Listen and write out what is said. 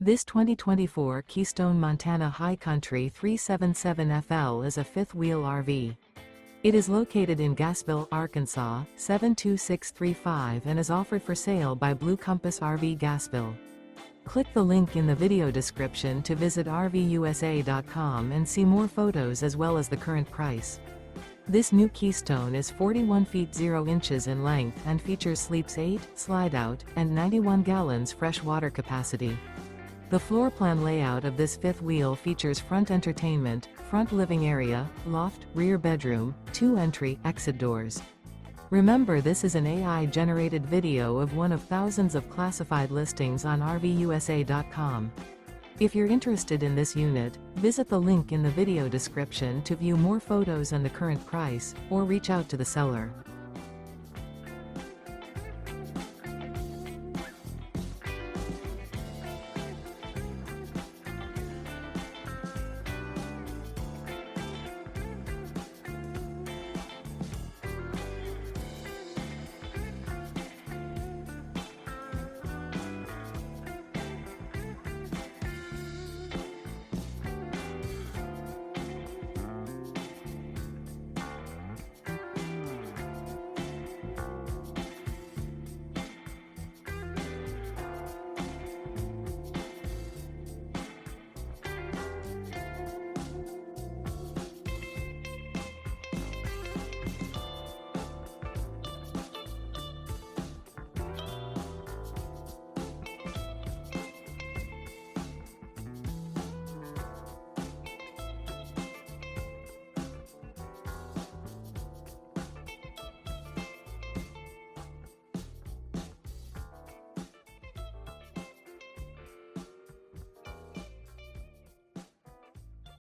This 2024 Keystone Montana High Country 377FL is a fifth-wheel RV. It is located in Gassville, Arkansas, 72635 and is offered for sale by Blue Compass RV Gassville. Click the link in the video description to visit RVUSA.com and see more photos as well as the current price. This new Keystone is 41 feet 0 inches in length and features sleeps 8, slide-out, and 91 gallons fresh water capacity. The floor plan layout of this fifth wheel features front entertainment, front living area, loft, rear bedroom, 2 entry/exit doors. Remember, this is an AI-generated video of one of thousands of classified listings on RVUSA.com. If you're interested in this unit, visit the link in the video description to view more photos and the current price, or reach out to the seller.